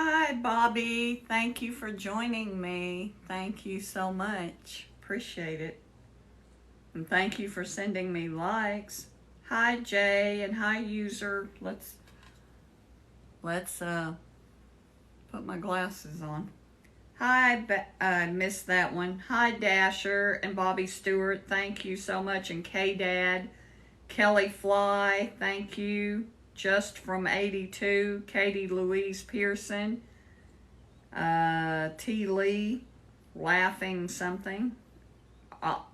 Hi, Bobby. Thank you for joining me. Thank you so much. Appreciate it. And thank you for sending me likes. Hi, Jay, and hi, user. Let's put my glasses on. Hi, I missed that one. Hi, Dasher and Bobby Stewart. Thank you so much. And K-Dad, Kelly Fly. Thank you. Just from 82, Katie Louise Pearson, T. Lee, Laughing Something.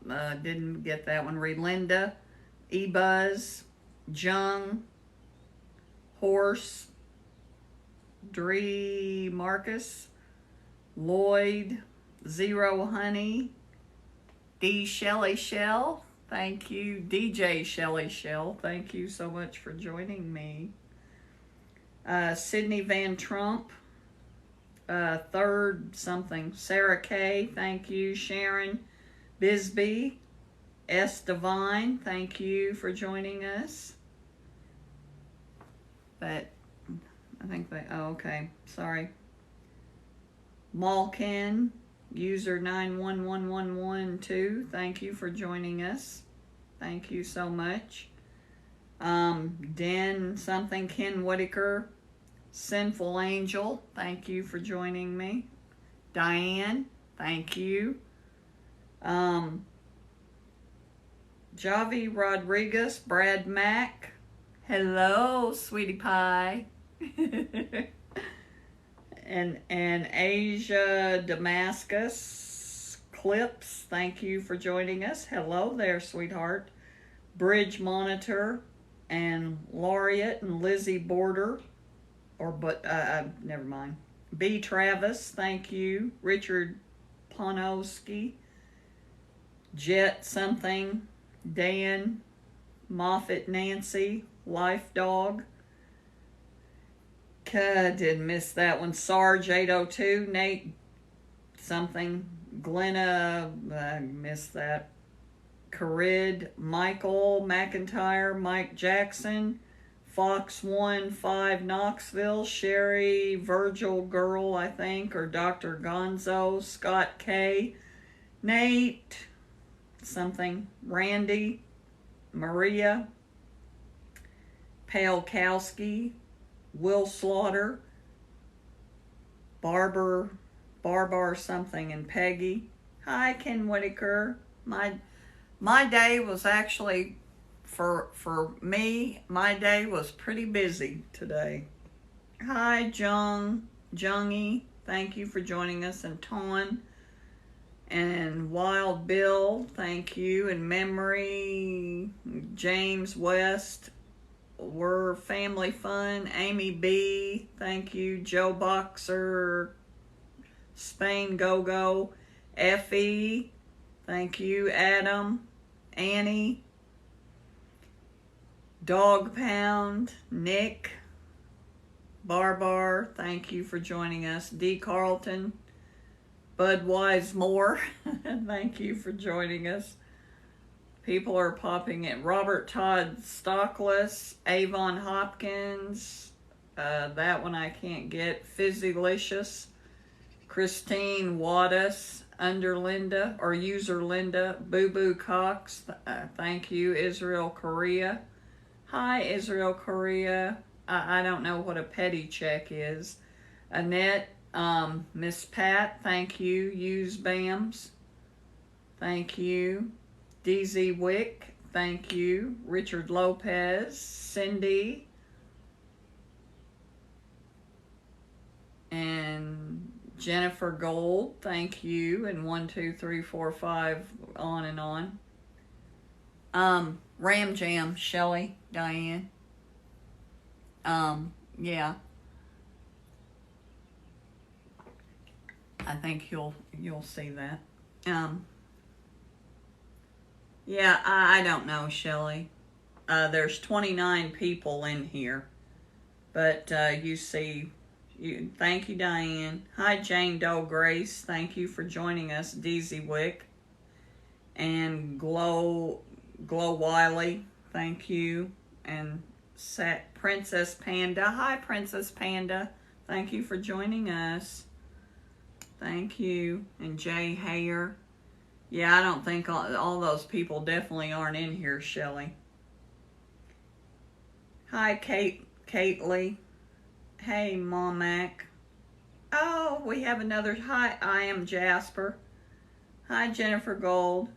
Didn't get that one. Relinda, E-Buzz, Jung, Horse, Dree Marcus, Lloyd, Zero Honey, D. Shelly Shell. Thank you, DJ Shelly Shell. Thank you so much for joining me. Sydney Van Trump. Third something. Sarah K. Thank you. Sharon Bisbee. S. Divine. Thank you for joining us. But I think they. Oh, okay. Sorry. Malkin. User 911112. Thank you for joining us. Thank you so much. Den something, Ken Whitaker, Sinful Angel. Thank you for joining me. Diane, thank you. Javi Rodriguez, Brad Mack. Hello, sweetie pie. and Asia Damascus Clips, thank you for joining us. Hello there, sweetheart. Bridge Monitor and Laureate and Lizzie Border, never mind. B. Travis, thank you. Richard Ponowski, Jet something, Dan, Moffat Nancy, Life Dog. Didn't miss that one. Sarge 802, Nate something, Glenna, I missed that. Carid, Michael McIntyre, Mike Jackson, Fox 15 Knoxville, Sherry Virgil Girl, I think, or Dr. Gonzo, Scott K, Nate something, Randy, Maria, Palkowski, Will Slaughter, Barbar something, and Peggy. Hi, Ken Whitaker. My day was actually, for me, my day was pretty busy today. Hi, Jungie. Thank you for joining us. And Ton and Wild Bill, thank you. And Memory, James West, We're Family Fun. Amy B, thank you. Joe Boxer, Spain Go-Go, Effie, thank you. Adam, Annie, Dog Pound, Nick, Barbar, thank you for joining us. D. Carlton, Budwise Moore, thank you for joining us. People are popping in. Robert Todd Stockless, Avon Hopkins, that one I can't get. Fizzylicious, Christine Waddus, Underlinda, or User Linda, Boo Boo Cox, thank you. Israel Korea. Hi, Israel Korea. I don't know what a petty check is. Annette, Miss Pat, thank you. Use Bams, thank you. DZ Wick, thank you. Richard Lopez, Cindy, and Jennifer Gold, thank you. And 1, 2, 3, 4, 5, on and on. Ram Jam, Shelly, Diane. Yeah. I think you'll see that. Yeah, I don't know, Shelly. There's 29 people in here, but you see. Thank you, Diane. Hi, Jane Doe Grace. Thank you for joining us. DZ Wick and Glow Wiley. Thank you. And Princess Panda. Hi, Princess Panda. Thank you for joining us. Thank you. And Jay Hayer. Yeah, I don't think all those people definitely aren't in here, Shelley. Hi, Kately. Hey, Mom Mac. Oh, we have another. Hi, I am Jasper. Hi, Jennifer Gold.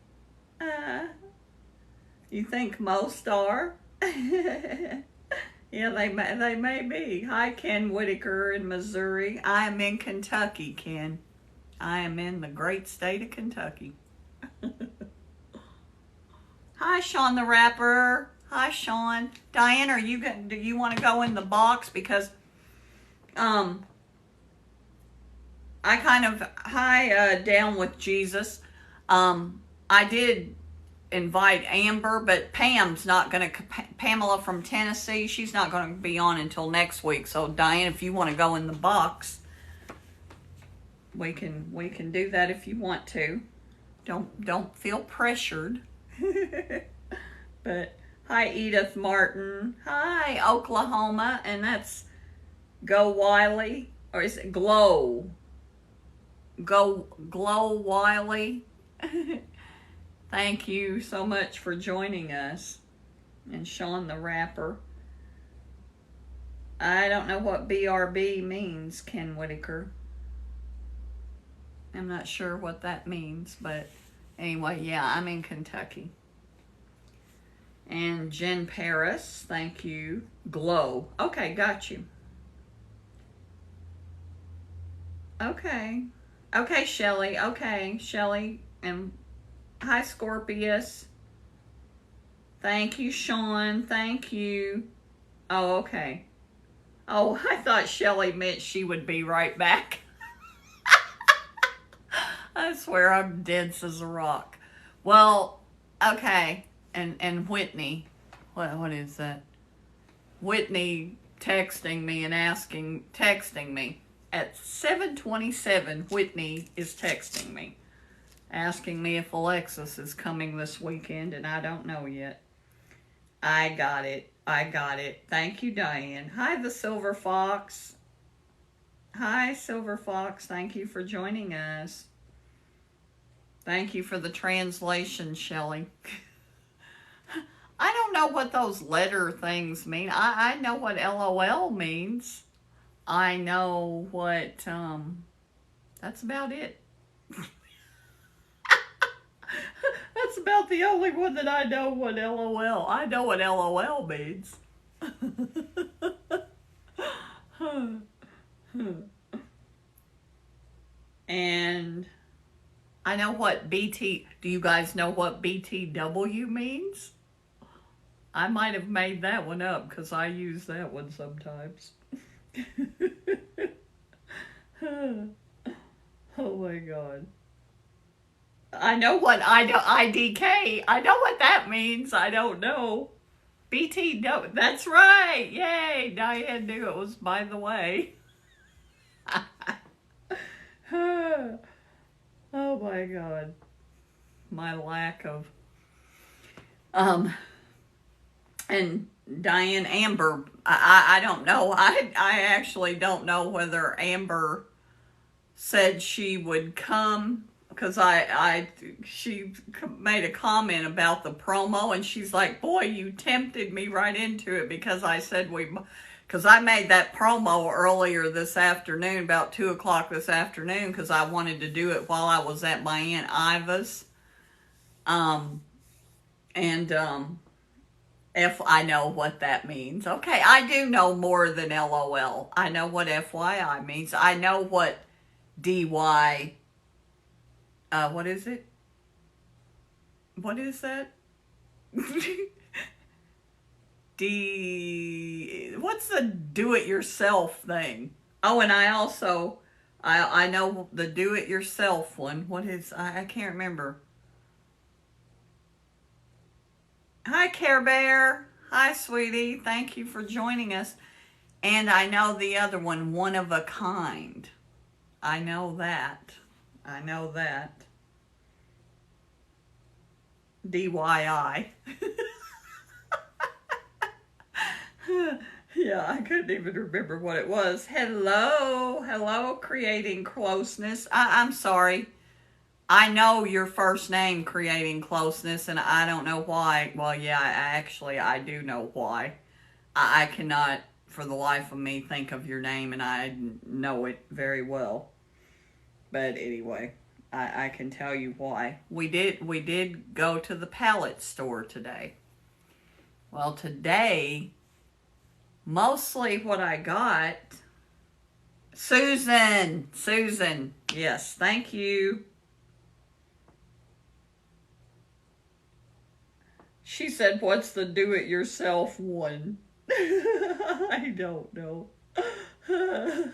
You think most are? Yeah, they may be. Hi, Ken Whitaker in Missouri. I am in Kentucky, Ken. I am in the great state of Kentucky. Hi, Sean the Rapper. Hi, Sean. Diane, do you want to go in the box? Because I kind of down with Jesus. I did invite Amber, but Pamela from Tennessee, she's not going to be on until next week. So Diane, if you want to go in the box, we can do that if you want to. Don't feel pressured. But hi, Edith Martin. Hi, Oklahoma, and that's Go Wiley, or is it Glow Wiley? Thank you so much for joining us. And Sean the Rapper. I don't know what BRB means, Ken Whitaker. I'm not sure what that means, but anyway, yeah, I'm in Kentucky. And Jen Paris, thank you. Glow. Okay, got you. Okay. Okay, Shelley. Okay, Shelley. And hi, Scorpius. Thank you, Sean. Thank you. Oh, okay. Oh, I thought Shelley meant she would be right back. I swear I'm dense as a rock. Well, okay. And Whitney. What is that? Whitney texting me at 7:27. Whitney is texting me, asking me if Alexis is coming this weekend, and I don't know yet. I got it. Thank you, Diane. Hi, the Silver Fox. Hi, Silver Fox. Thank you for joining us. Thank you for the translation, Shelley. I don't know what those letter things mean. I know what LOL means. I know what, that's about it. That's about the only one that I know what LOL. I know what LOL means. And I know what BT, do you guys know what BTW means? I might have made that one up because I use that one sometimes. Oh my God. I know what IDK. I know what that means. I don't know. BTW. That's right. Yay. Diane knew it was by the way. Oh my God. My lack of and Diane, Amber, I don't know. I actually don't know whether Amber said she would come, because she made a comment about the promo, and she's like, boy, you tempted me right into it, because I said because I made that promo earlier this afternoon, about 2 o'clock this afternoon, because I wanted to do it while I was at my Aunt Iva's. If I know what that means. Okay, I do know more than LOL. I know what FYI means. I know what DY, what is it? What is that? What's the do-it-yourself thing? Oh, and I also, I know the do-it-yourself one. What is, I can't remember. Hi, Care Bear. Hi, sweetie. Thank you for joining us. And I know the other one, one of a kind. I know that. DYI. Yeah, I couldn't even remember what it was. Hello, hello, creating closeness. I'm sorry. I know your first name, creating closeness, and I don't know why. Well, yeah, I do know why. I cannot, for the life of me, think of your name, and I know it very well. But anyway, I can tell you why. We did go to the pallet store today. Well, today, mostly what I got, Susan, yes, thank you. She said, what's the do-it-yourself one? I don't know. I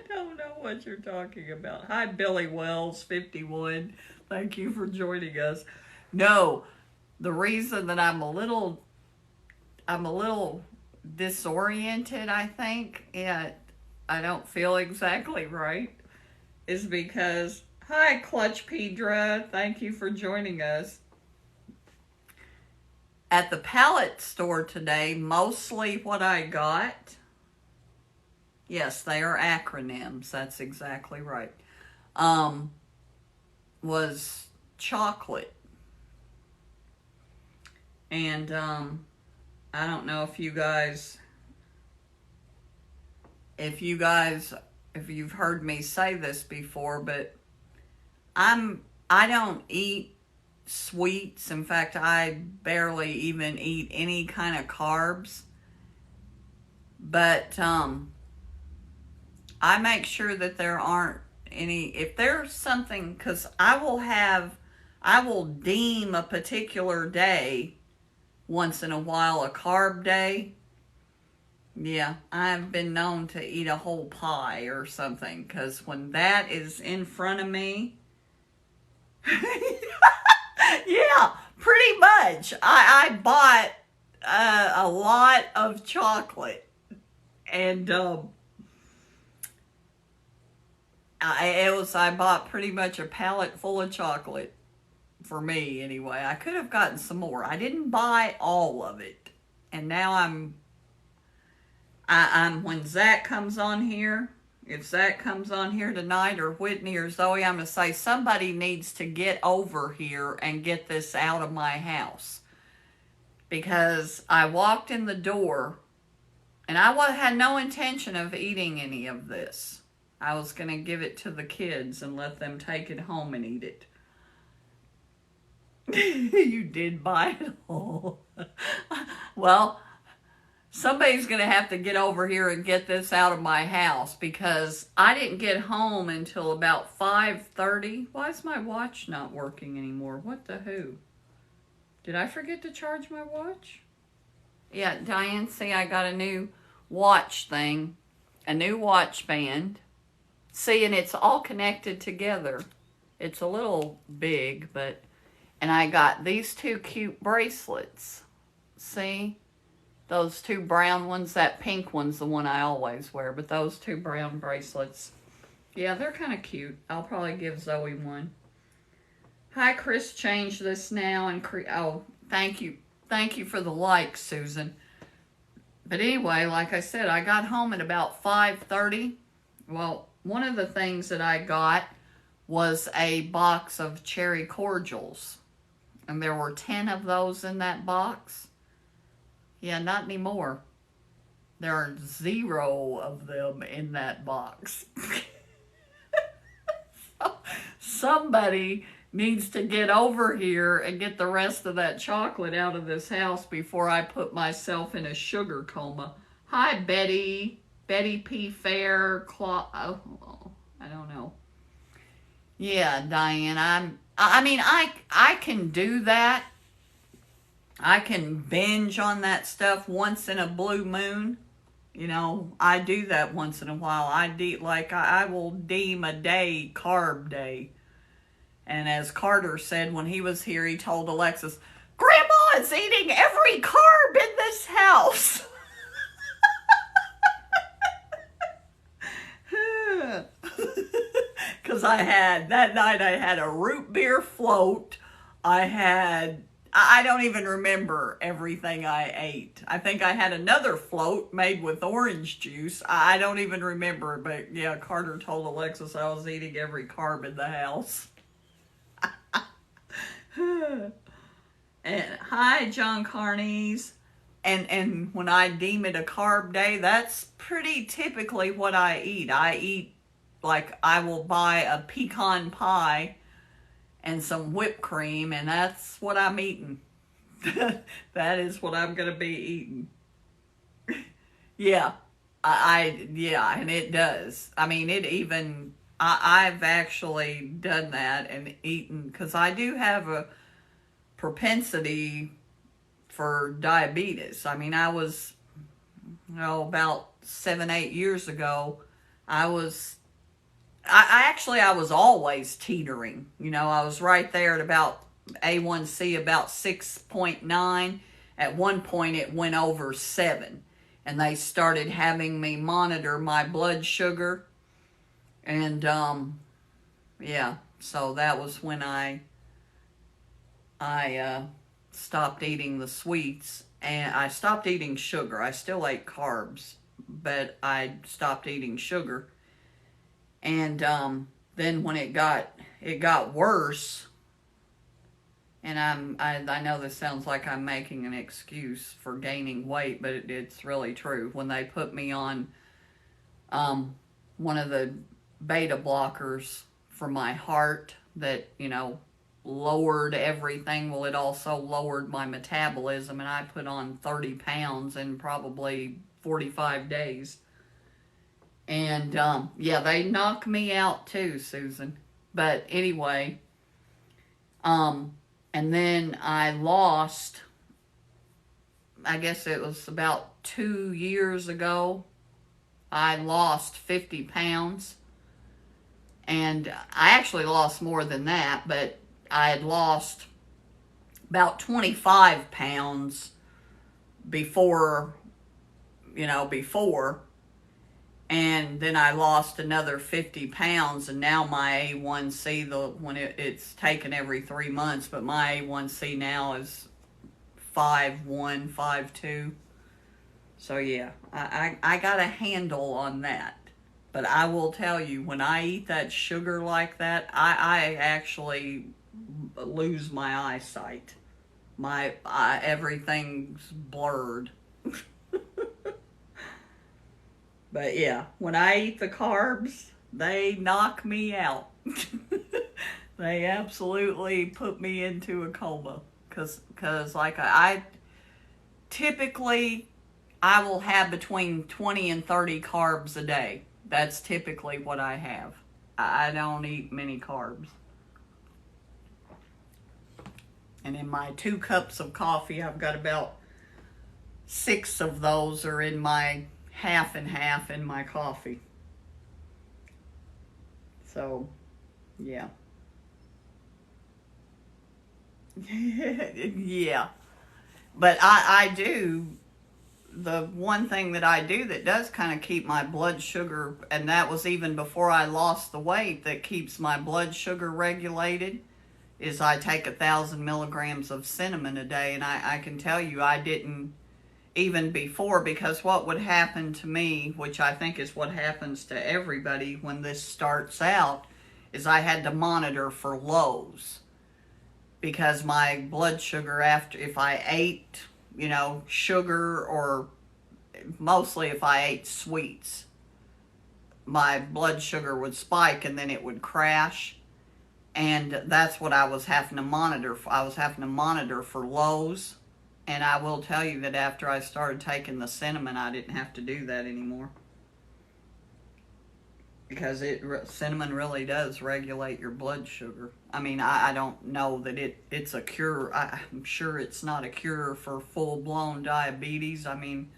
don't know what you're talking about. Hi, Billy Wells, 51. Thank you for joining us. No, the reason that I'm a little disoriented, I think, and I don't feel exactly right, is because, hi, Clutch Pedra, thank you for joining us. At the pallet store today, mostly what I got, yes, they are acronyms, that's exactly right, was chocolate. And I don't know if you've heard me say this before, but I don't eat sweets. In fact, I barely even eat any kind of carbs. But I make sure that there aren't any, if there's something, because I will deem a particular day once in a while a carb day. Yeah, I've been known to eat a whole pie or something, because when that is in front of me, yeah, pretty much. I bought a lot of chocolate, and I bought pretty much a pallet full of chocolate for me anyway. I could have gotten some more. I didn't buy all of it, and now I'm when Zach comes on here. If Zach comes on here tonight, or Whitney or Zoe, I'm going to say somebody needs to get over here and get this out of my house. Because I walked in the door, and I had no intention of eating any of this. I was going to give it to the kids and let them take it home and eat it. You did buy it all. Well, somebody's going to have to get over here and get this out of my house, because I didn't get home until about 5:30. Why is my watch not working anymore? What the who? Did I forget to charge my watch? Yeah, Diane, see, I got a new watch thing, a new watch band. See, and it's all connected together. It's a little big, and I got these two cute bracelets. See? Those two brown ones, that pink one's the one I always wear, but those two brown bracelets, yeah, they're kind of cute. I'll probably give Zoe one. Hi, Chris, change this now and oh, thank you. Thank you for the like, Susan. But anyway, like I said, I got home at about 5:30. Well, one of the things that I got was a box of cherry cordials, and there were 10 of those in that box. Yeah, not anymore. There are 0 of them in that box. Somebody needs to get over here and get the rest of that chocolate out of this house before I put myself in a sugar coma. Hi, Betty. Betty P. Fair. I don't know. Yeah, Diane, I can do that. I can binge on that stuff once in a blue moon. You know, I do that once in a while. I will deem a day carb day. And as Carter said when he was here, he told Alexis, Grandma is eating every carb in this house. Because that night I had a root beer float. I had I don't even remember everything I ate. I think I had another float made with orange juice. I don't even remember, but yeah, Carter told Alexis I was eating every carb in the house. And hi, John Carnies. And when I deem it a carb day, that's pretty typically what I eat. I eat, like, I will buy a pecan pie and some whipped cream, and that's what I'm eating. That is what I'm gonna be eating. Yeah, yeah, and it does. I mean, it even I've actually done that and eaten, because I do have a propensity for diabetes. I mean, I was, about 7, 8 years ago, I was, I was always teetering. I was right there at about A1C, about 6.9. At one point, it went over 7. And they started having me monitor my blood sugar. And, yeah, so that was when I stopped eating the sweets, and I stopped eating sugar. I still ate carbs, but I stopped eating sugar. And then when it got worse, and I know this sounds like I'm making an excuse for gaining weight, but it's really true. When they put me on one of the beta blockers for my heart that, lowered everything. Well, it also lowered my metabolism, and I put on 30 pounds in probably 45 days. And, yeah, they knock me out too, Susan. But anyway, and then I lost, I guess it was about 2 years ago, I lost 50 pounds. And I actually lost more than that, but I had lost about 25 pounds before, and then I lost another 50 pounds, and now my A1C, when it's taken every 3 months, but my A1C now is 5.1, 5.2. So yeah, I got a handle on that. But I will tell you, when I eat that sugar like that, I actually lose my eyesight. Everything's blurred. But yeah, when I eat the carbs, they knock me out. They absolutely put me into a coma. Cause like I typically, I will have between 20 and 30 carbs a day. That's typically what I have. I don't eat many carbs. And in my 2 cups of coffee, I've got about 6 of those are in my half and half in my coffee. So, yeah. Yeah. But I do, the one thing that I do that does kind of keep my blood sugar, and that was even before I lost the weight, that keeps my blood sugar regulated, is I take 1,000 milligrams of cinnamon a day. And I can tell you, I didn't even before, because what would happen to me, which I think is what happens to everybody when this starts out, is I had to monitor for lows, because my blood sugar, after, if I ate, sugar, or mostly if I ate sweets, my blood sugar would spike and then it would crash. And that's what I was having to monitor for. I was having to monitor for lows. And I will tell you that after I started taking the cinnamon, I didn't have to do that anymore. Because cinnamon really does regulate your blood sugar. I mean, I don't know that it's a cure. I'm sure it's not a cure for full-blown diabetes. I mean,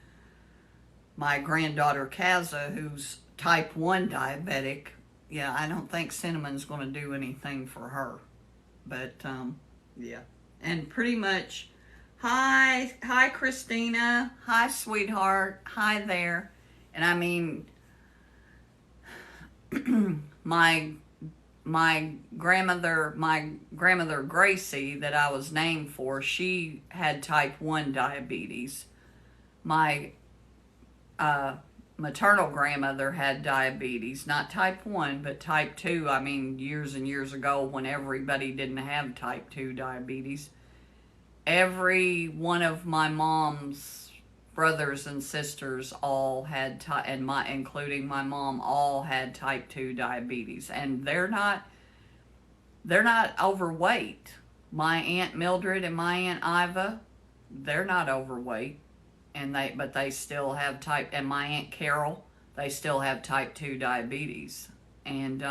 my granddaughter Kaza, who's type 1 diabetic, yeah, I don't think cinnamon's going to do anything for her. But, yeah. And pretty much, hi Christina. Hi, sweetheart. Hi there. And I mean, my my grandmother Gracie, that I was named for, she had type 1 diabetes. My maternal grandmother had diabetes, not type 1, but type 2. I mean, years and years ago, when everybody didn't have type 2 diabetes. Every one of my mom's brothers and sisters all had including my mom, all had type 2 diabetes, and they're not overweight. My Aunt Mildred and my Aunt Iva, they're not overweight, and they still have and my Aunt Carol, they still have type 2 diabetes, and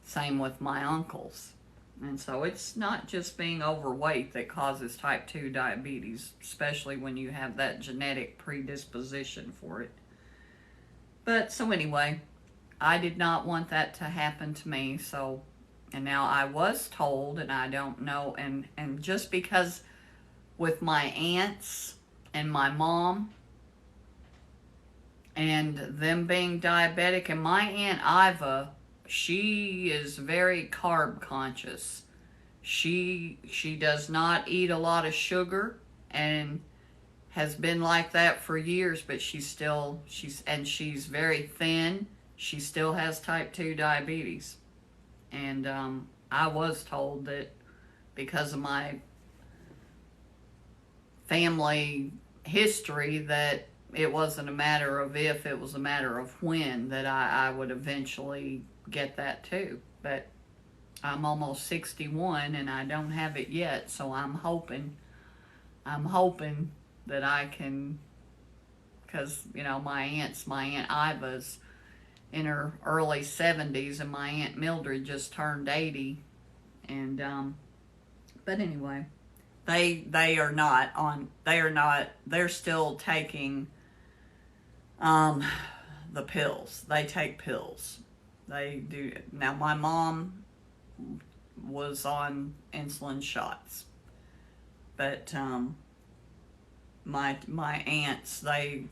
same with my uncles. And so it's not just being overweight that causes type 2 diabetes, especially when you have that genetic predisposition for it. But so anyway, I did not want that to happen to me. So, and now I was told, and I don't know, and just because with my aunts and my mom and them being diabetic, and my Aunt Iva, she is very carb conscious. She does not eat a lot of sugar and has been like that for years, but she's very thin. She still has type 2 diabetes. And I was told that because of my family history, that it wasn't a matter of if, it was a matter of when, that I would eventually get that too. But I'm almost 61 and I don't have it yet, so I'm hoping that I can, because my Aunt Iva's in her early 70s and my Aunt Mildred just turned 80, and but anyway, they're still taking the pills. They take pills. They do. Now, my mom was on insulin shots, but my aunts, they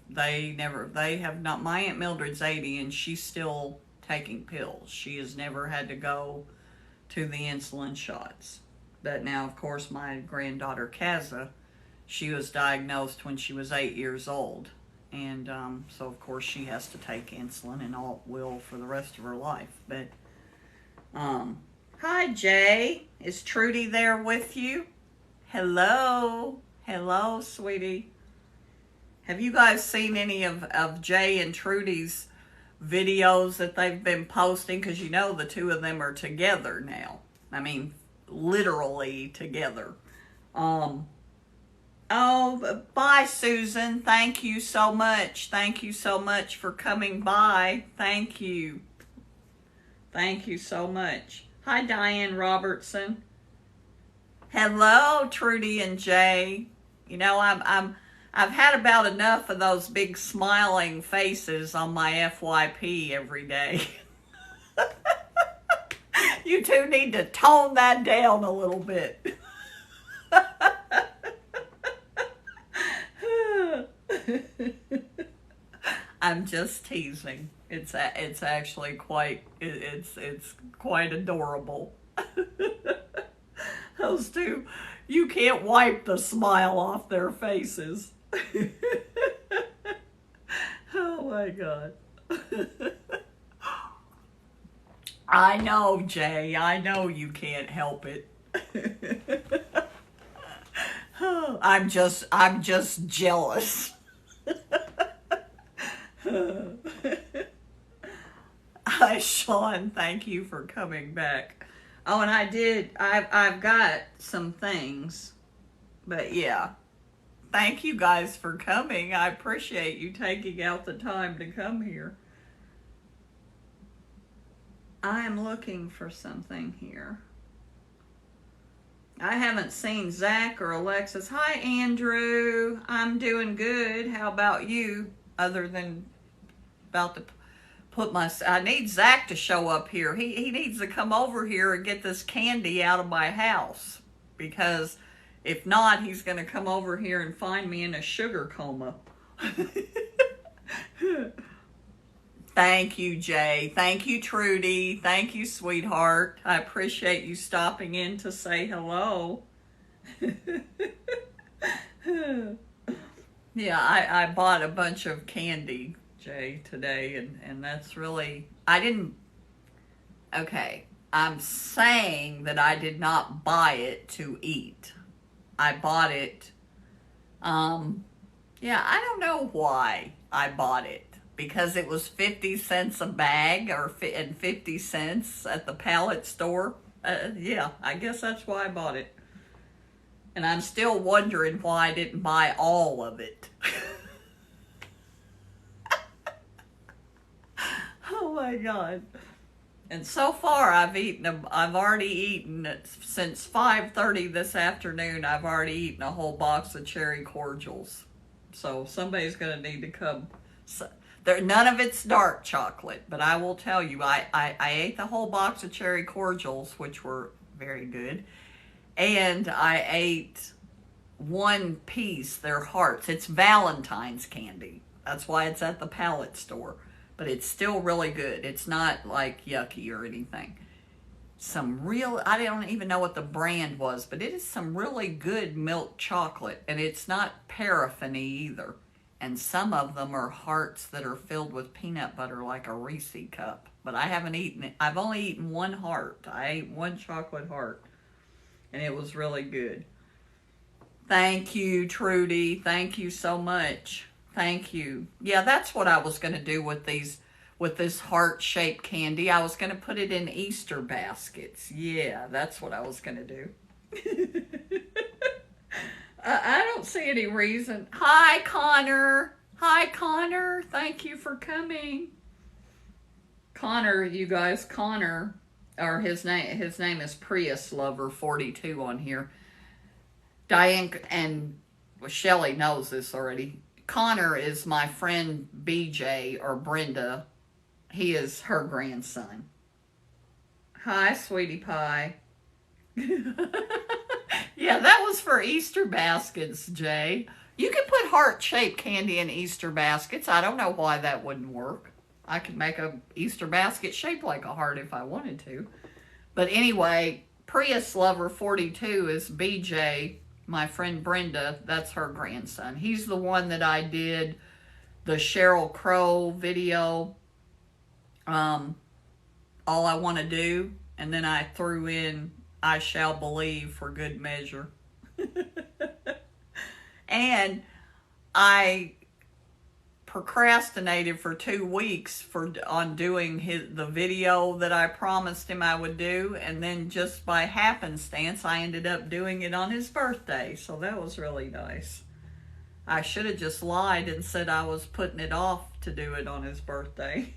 have not. My Aunt Mildred's 80 and she's still taking pills. She has never had to go to the insulin shots. But now, of course, my granddaughter Kaza, she was diagnosed when she was 8 years old. And so, of course, she has to take insulin and all will for the rest of her life. But, hi, Jay. Is Trudy there with you? Hello. Hello, sweetie. Have you guys seen any of Jay and Trudy's videos that they've been posting? Because the two of them are together now. I mean, literally together. Oh, bye, Susan. Thank you so much. Thank you so much for coming by. Thank you. Thank you so much. Hi, Diane Robertson. Hello, Trudy and Jay. I've had about enough of those big smiling faces on my FYP every day. You two need to tone that down a little bit. I'm just teasing. It's actually quite adorable. Those two, you can't wipe the smile off their faces. Oh my God. I know, Jay. I know you can't help it. I'm just jealous. Hi, Sean. Thank you for coming back. Oh, and I've got some things, but yeah. Thank you guys for coming. I appreciate you taking out the time to come here. I am looking for something here. I haven't seen Zach or Alexis. Hi, Andrew. I'm doing good. How about you? Other than about to I need Zach to show up here. He needs to come over here and get this candy out of my house. Because if not, he's going to come over here and find me in a sugar coma. Thank you, Jay. Thank you, Trudy. Thank you, sweetheart. I appreciate you stopping in to say hello. Yeah, I bought a bunch of candy, Jay, today, and that's really, okay, I'm saying that I did not buy it to eat. I bought it, yeah, I don't know why I bought it. Because it was 50 cents a bag and 50 cents at the pallet store. Yeah, I guess that's why I bought it. And I'm still wondering why I didn't buy all of it. Oh my God. And so far I've already eaten since 5:30 this afternoon. I've already eaten a whole box of cherry cordials. So somebody's going to need to come. None of it's dark chocolate, but I will tell you, I ate the whole box of cherry cordials, which were very good. And I ate one piece, their hearts. It's Valentine's candy. That's why it's at the pallet store. But it's still really good. It's not like yucky or anything. I don't even know what the brand was, but it is some really good milk chocolate. And it's not paraffin-y either. And some of them are hearts that are filled with peanut butter like a Reese cup. But I haven't eaten it. I've only eaten one heart. I ate one chocolate heart. And it was really good. Thank you, Trudy. Thank you so much. Thank you. Yeah, that's what I was going to do with this heart-shaped candy. I was going to put it in Easter baskets. Yeah, that's what I was going to do. I don't see any reason. Hi, Connor. Hi, Connor. Thank you for coming. Connor, you guys, Connor, or his name is Prius Lover 42 on here. Diane and Shelly knows this already. Connor is my friend BJ or Brenda. He is her grandson. Hi, sweetie pie. Yeah, that was for Easter baskets, Jay. You can put heart-shaped candy in Easter baskets. I don't know why that wouldn't work. I could make a Easter basket shaped like a heart if I wanted to. But anyway, Prius Lover 42 is BJ, my friend Brenda. That's her grandson. He's the one that I did the Sheryl Crow video, All I Want to Do. And then I threw in I Shall Believe for good measure. And I procrastinated for 2 weeks on doing the video that I promised him I would do, and then just by happenstance I ended up doing it on his birthday, so that was really nice. I should have just lied and said I was putting it off to do it on his birthday.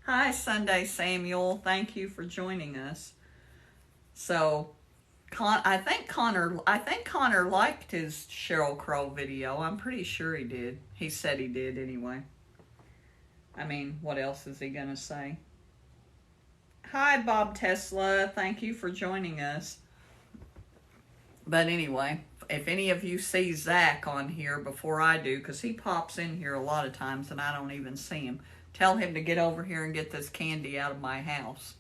Hi, Sunday Samuel. Thank you for joining us. So, I think Connor liked his Sheryl Crow video. I'm pretty sure he did. He said he did anyway. I mean, what else is he gonna say? Hi, Bob Tesla. Thank you for joining us. But anyway, if any of you see Zach on here before I do, because he pops in here a lot of times and I don't even see him, tell him to get over here and get this candy out of my house.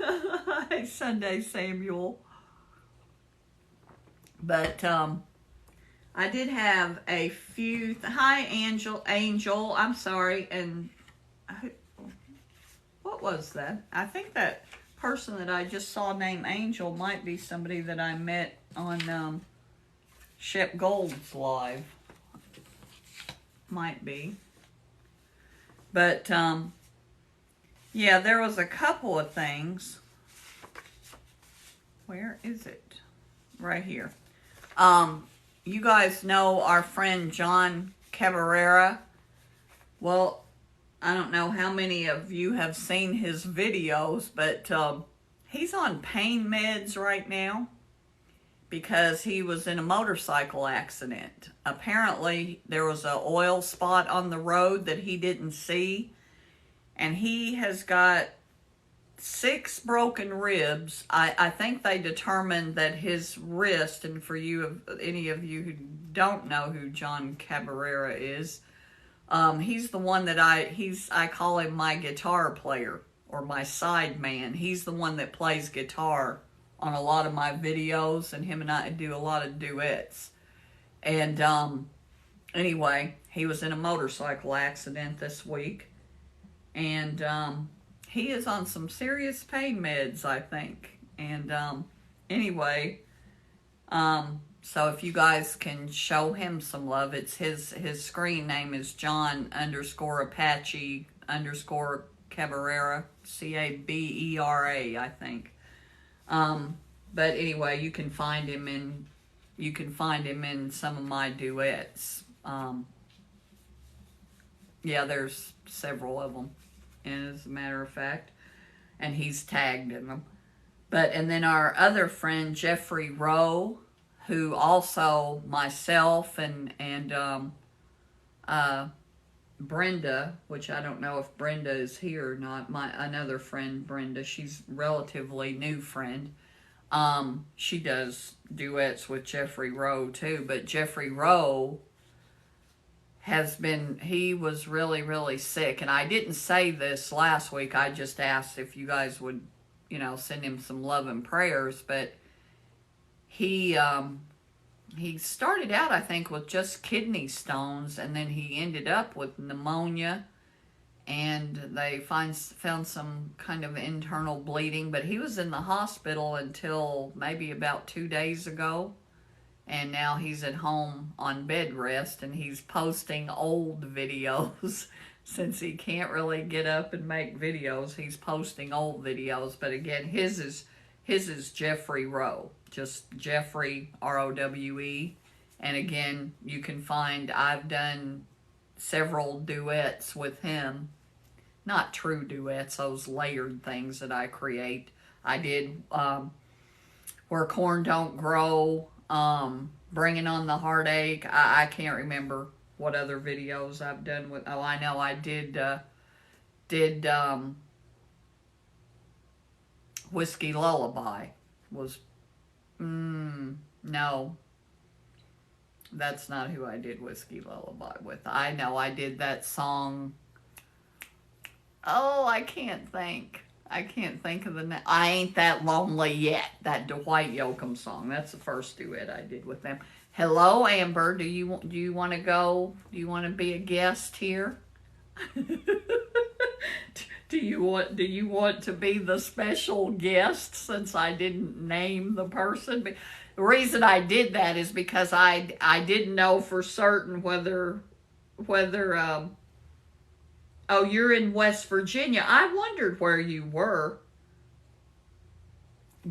Hi, Sunday Samuel. But I did have a few. Hi, Angel. I'm sorry. And what was that? I think that person that I just saw named Angel might be somebody that I met on Shep Gold's live. Might be. But yeah, there was a couple of things. Where is it? Right here. You guys know our friend John Cabrera. Well, I don't know how many of you have seen his videos, but he's on pain meds right now because he was in a motorcycle accident. Apparently, there was an oil spot on the road that he didn't see. And he has got 6 broken ribs. I think they determined that his wrist, and for any of you who don't know who John Cabrera is, he's the one that I call him my guitar player, or my side man. He's the one that plays guitar on a lot of my videos, and him and I do a lot of duets. And anyway, he was in a motorcycle accident this week, and he is on some serious pain meds, I think. And anyway, so if you guys can show him some love, it's his screen name is John_Apache_Cabrera, Cabera, I think. But anyway, you can find him in some of my duets. Yeah, there's several of them, and as a matter of fact, and he's tagged in them. And then our other friend Jeffrey Rowe, who also myself and Brenda, which I don't know if Brenda is here or not, another friend Brenda, she's a relatively new friend. She does duets with Jeffrey Rowe too, but Jeffrey Rowe he was really, really sick, and I didn't say this last week. I just asked if you guys would, send him some love and prayers, but he started out, I think, with just kidney stones, and then he ended up with pneumonia, and they found some kind of internal bleeding, but he was in the hospital until maybe about 2 days ago, and now he's at home on bed rest, and he's posting old videos. Since he can't really get up and make videos, he's posting old videos. But again, his is Jeffrey Rowe, just Jeffrey, R-O-W-E. And again, you can find, I've done several duets with him. Not true duets, those layered things that I create. I did Where Corn Don't Grow, Bringing on the Heartache. I can't remember what other videos I've done with. Oh, I know I did Whiskey Lullaby. No, that's not who I did Whiskey Lullaby with. I know I did that song. Oh, I can't think of the name. I Ain't That Lonely Yet. That Dwight Yoakam song. That's the first duet I did with them. Hello, Amber. Do you want to go? Do you want to be a guest here? Do you want to be the special guest, since I didn't name the person? But the reason I did that is because I didn't know for certain whether oh, you're in West Virginia. I wondered where you were.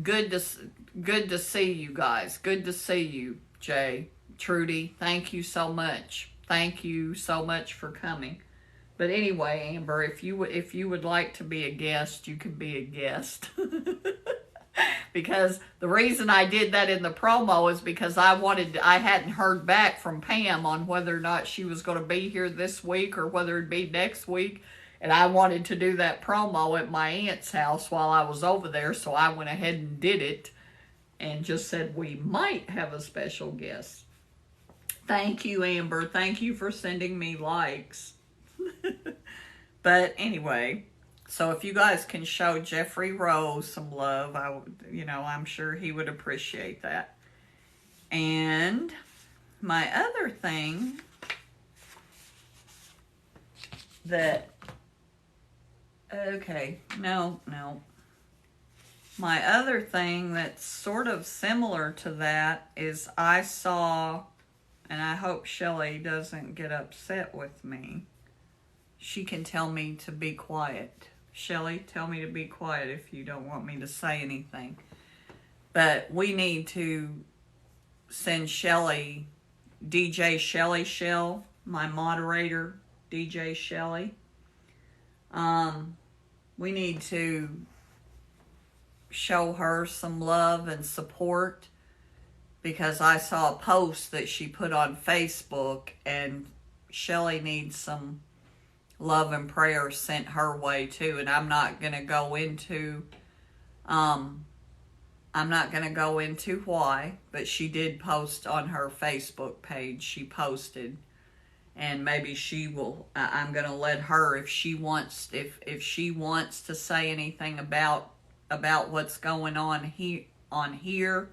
Good to see you guys. Good to see you, Jay, Trudy. Thank you so much. Thank you so much for coming. But anyway, Amber, if you would like to be a guest, you can be a guest. Because the reason I did that in the promo is because I hadn't heard back from Pam on whether or not she was going to be here this week or whether it'd be next week. And I wanted to do that promo at my aunt's house while I was over there, so I went ahead and did it and just said we might have a special guest. Thank you, Amber. Thank you for sending me likes. But anyway, so if you guys can show Jeffrey Rowe some love, I'm sure he would appreciate that. And my other thing my other thing that's sort of similar to that is I saw, and I hope Shelly doesn't get upset with me. She can tell me to be quiet. Shelly, tell me to be quiet if you don't want me to say anything. But we need to send Shelly, DJ Shelly Shell, my moderator, DJ Shelly. We need to show her some love and support, because I saw a post that she put on Facebook, and Shelly needs some love and prayers sent her way too. And I'm not going to go into why, but she did post on her Facebook page. She posted, and maybe she will, I'm going to let her, if she wants to say anything about what's going on here,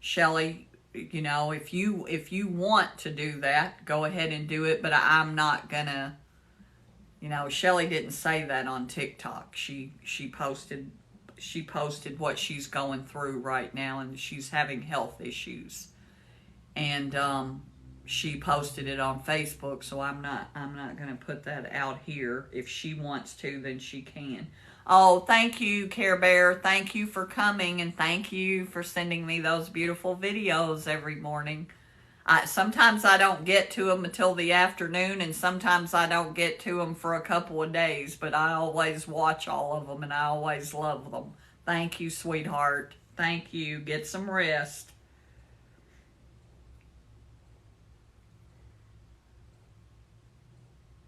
Shelly, you know, if you want to do that, go ahead and do it, but I'm not going to, you know, Shelly didn't say that on TikTok. She posted what she's going through right now, and she's having health issues. And she posted it on Facebook, so I'm not going to put that out here. If she wants to, then she can. Oh, thank you, Care Bear. Thank you for coming, and thank you for sending me those beautiful videos every morning. Sometimes I don't get to them until the afternoon, and sometimes I don't get to them for a couple of days, but I always watch all of them, and I always love them. Thank you, sweetheart. Thank you. Get some rest.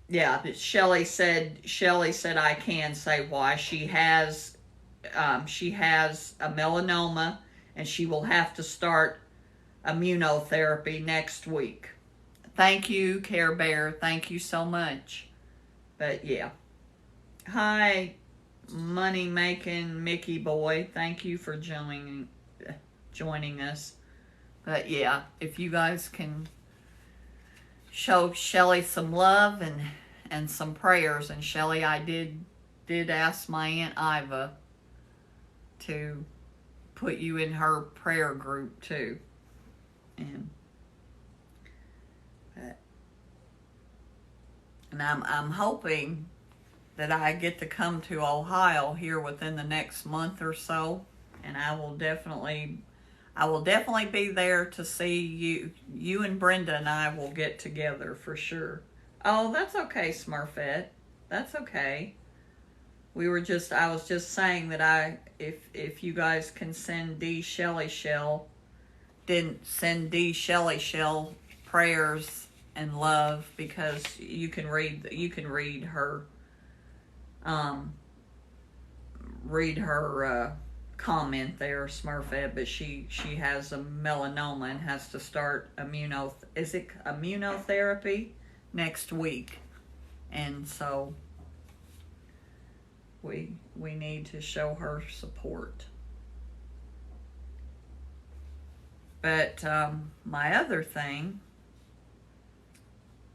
Yeah, but Shelly said I can say why. She has a melanoma, and she will have to start immunotherapy next week. Thank you, Care Bear. Thank you so much. But yeah. Hi, money making Mickey boy. Thank you for joining us. But yeah, if you guys can show Shelly some love and some prayers. And Shelly, I did ask my Aunt Iva to put you in her prayer group too. And I'm hoping that I get to come to Ohio here within the next month or so, and I will definitely be there to see you. You and Brenda and I will get together for sure. Oh, that's okay, Smurfette. That's okay. I was just saying that if you guys can send D Shelly Shell prayers and love, because you can read her comment there, Smurfette, but she has a melanoma and has to start immunotherapy next week, and so we need to show her support. But my other thing,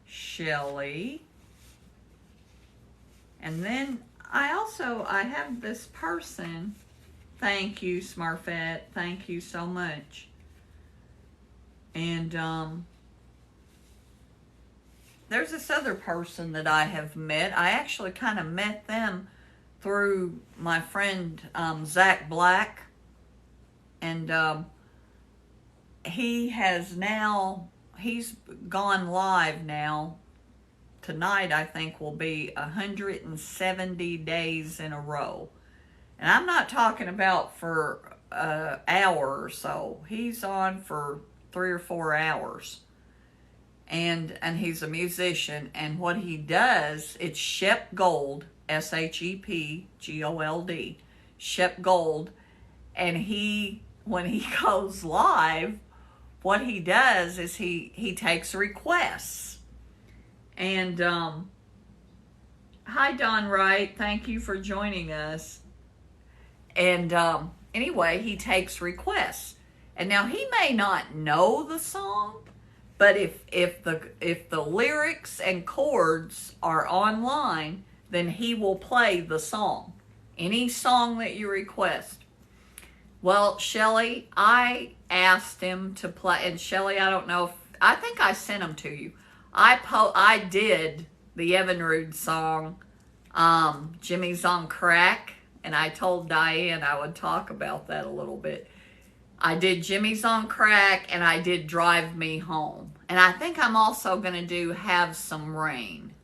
Shelly, and then I have this person. Thank you, Smurfette. Thank you so much. And there's this other person that I have met. I actually kind of met them through my friend Zach Black. And he's gone live now. Tonight, I think, will be 170 days in a row. And I'm not talking about for an hour or so. He's on for 3 or 4 hours. And he's a musician. And what he does, it's Shep Gold, ShepGold. Shep Gold. And when he goes live, what he does is he takes requests. And hi, Don Wright. Thank you for joining us. And anyway, he takes requests. And now he may not know the song, but if the lyrics and chords are online, then he will play the song. Any song that you request. Well, Shelly, I asked him to play, and Shelly, I think I sent them to you. I did the Evinrude song, Jimmy's on Crack, and I told Diane I would talk about that a little bit. I did Jimmy's on Crack, and I did Drive Me Home. And I think I'm also going to do Have Some Rain.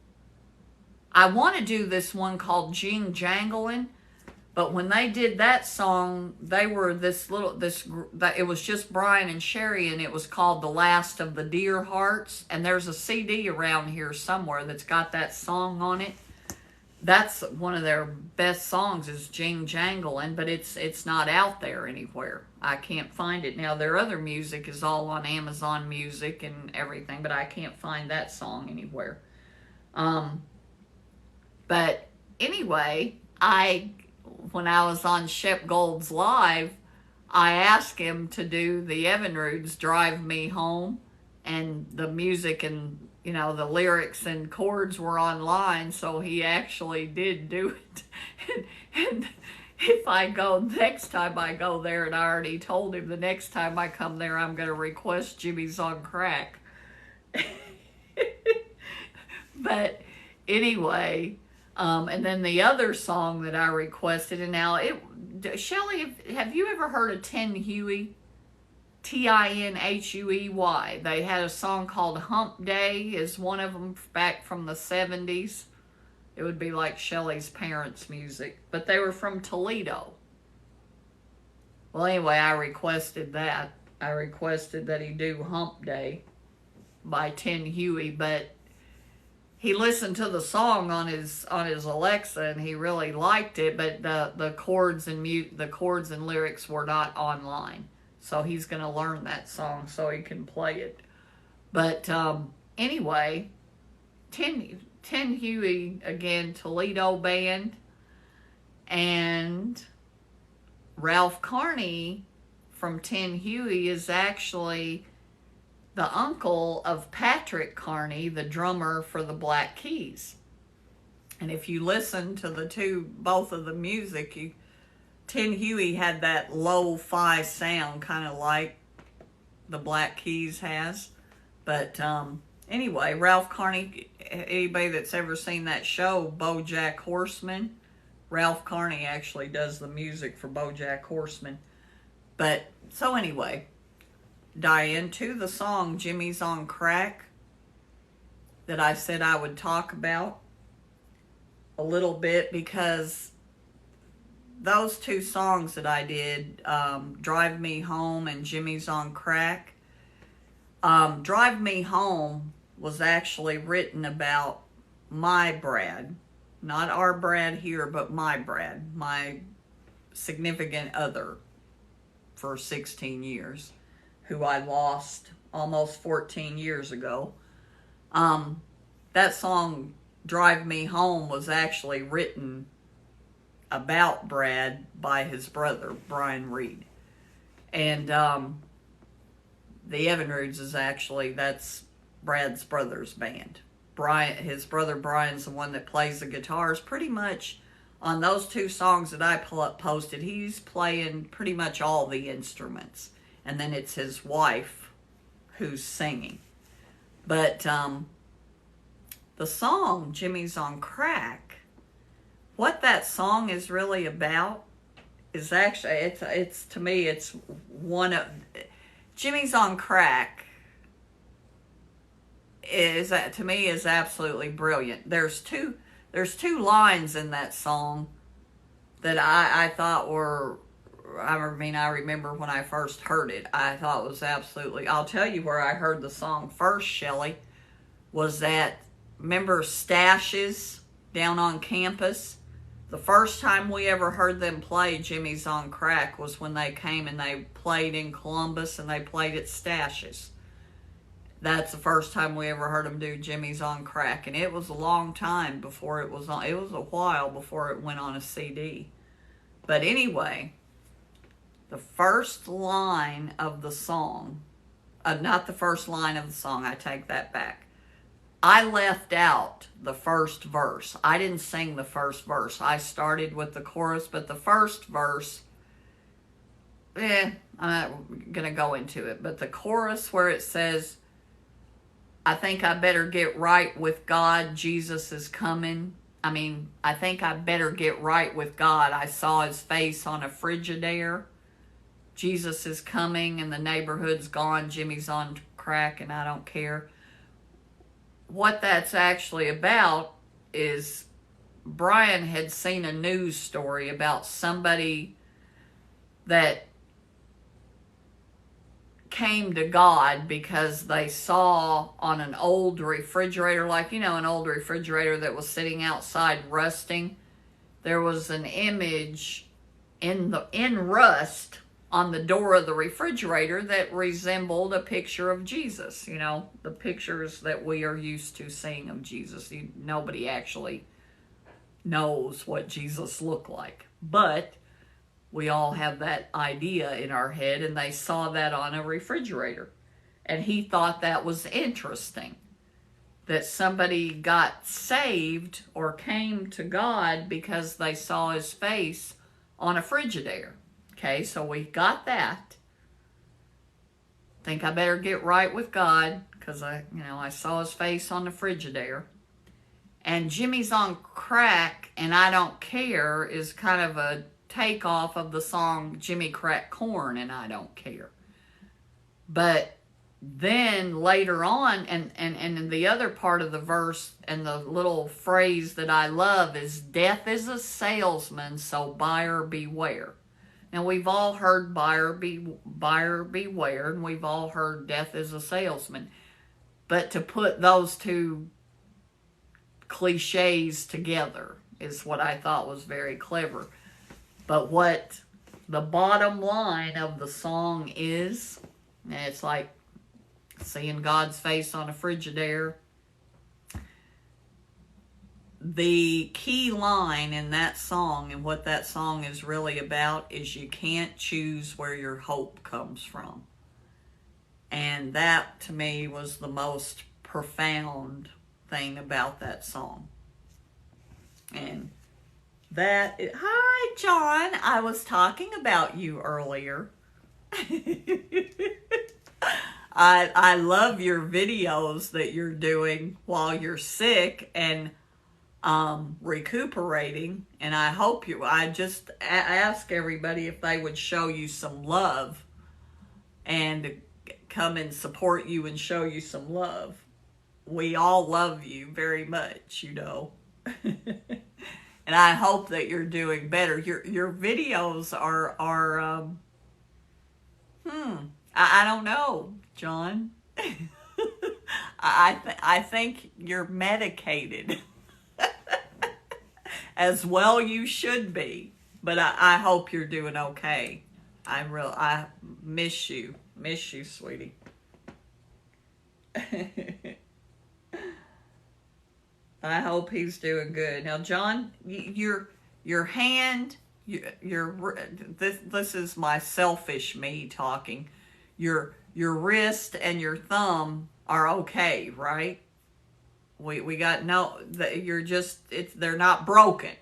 I want to do this one called Jing Janglin', but when they did that song, they were it was just Brian and Sherry, and it was called The Last of the Dear Hearts. And there's a CD around here somewhere that's got that song on it. that's one of their best songs is Jing Jangling, but it's not out there anywhere. I can't find it. Now their other music is all on Amazon Music and everything, but I can't find that song anywhere. Um, but anyway, when I was on Shep Gold's live, I asked him to do the Evinrude's Drive Me Home, and the music and the lyrics and chords were online, so he actually did do it. and if I go next time I go there, and I already told him the next time I come there I'm going to request Jimmy's on Crack. But anyway, and then the other song that I requested, and now Shelley, have you ever heard of Tin Huey? Tinhuey. They had a song called Hump Day, is one of them, back from the 70s. It would be like Shelley's parents' music, but they were from Toledo. Well, anyway, I requested that. I requested that he do Hump Day by Tin Huey, but he listened to the song on his Alexa and he really liked it, but the chords and lyrics were not online. So he's going to learn that song so he can play it. But anyway, Tin Huey, again, Toledo band. And Ralph Carney from Tin Huey is actually the uncle of Patrick Carney, the drummer for the Black Keys. And if you listen to both of the music, Tin Huey had that lo-fi sound, kind of like the Black Keys has. But anyway, Ralph Carney, anybody that's ever seen that show, BoJack Horseman, Ralph Carney actually does the music for BoJack Horseman. But, so anyway, Diane, to the song Jimmy's on Crack that I said I would talk about a little bit, because those two songs that I did, Drive Me Home and Jimmy's on Crack, Drive Me Home was actually written about my Brad, not our Brad here, but my Brad, my significant other for 16 years, who I lost almost 14 years ago. That song, Drive Me Home, was actually written about Brad by his brother, Brian Reed. And the Evinrudes is actually, that's Brad's brother's band. His brother Brian's the one that plays the guitars. Pretty much on those two songs that I posted, he's playing pretty much all the instruments. And then it's his wife who's singing. But the song, Jimmy's on Crack, what that song is really about is actually, it's to me, it's one of, Jimmy's on Crack is, to me, is absolutely brilliant. There's two lines in that song that I thought were, I remember when I first heard it, I thought it was absolutely, I'll tell you where I heard the song first, Shelley, was that, remember Stashes down on campus? The first time we ever heard them play Jimmy's on Crack was when they came and they played in Columbus and they played at Stashes. That's the first time we ever heard them do Jimmy's on Crack. And it was a long time before it was on, it was a while before it went on a CD. But anyway, the first line of the song, not the first line of the song, I take that back. I left out the first verse. I didn't sing the first verse. I started with the chorus, but the first verse, I'm not going to go into it. But the chorus where it says, I think I better get right with God, Jesus is coming. I think I better get right with God. I saw his face on a Frigidaire. Jesus is coming and the neighborhood's gone. Jimmy's on crack and I don't care. What that's actually about is Brian had seen a news story about somebody that came to God because they saw on an old refrigerator, like, you know, an old refrigerator that was sitting outside rusting. There was an image in rust on the door of the refrigerator that resembled a picture of Jesus. You know, the pictures that we are used to seeing of Jesus. Nobody actually knows what Jesus looked like, but we all have that idea in our head, and they saw that on a refrigerator. And he thought that was interesting, that somebody got saved or came to God because they saw his face on a Frigidaire. Okay, so we got that. Think I better get right with God because I saw his face on the Frigidaire. And Jimmy's on Crack and I Don't Care is kind of a takeoff of the song Jimmy Crack Corn and I Don't Care. But then later on, and in the other part of the verse and the little phrase that I love is, death is a salesman, so buyer beware. Now we've all heard buyer beware, and we've all heard death is a salesman. But to put those two cliches together is what I thought was very clever. But what the bottom line of the song is, and it's like seeing God's face on a Frigidaire. The key line in that song and what that song is really about is you can't choose where your hope comes from. And that to me was the most profound thing about that song. And hi John, I was talking about you earlier. I love your videos that you're doing while you're sick and recuperating, and I just ask everybody if they would show you some love and come and support you and show you some love. We all love you very much, you know. And I hope that you're doing better. Your videos are I don't know, John. I think you're medicated. As well you should be. But I hope you're doing okay. I miss you. Miss you, sweetie. I hope he's doing good. Now, John, your hand, this is my selfish me talking. Your wrist and your thumb are okay, right? We got they're not broken,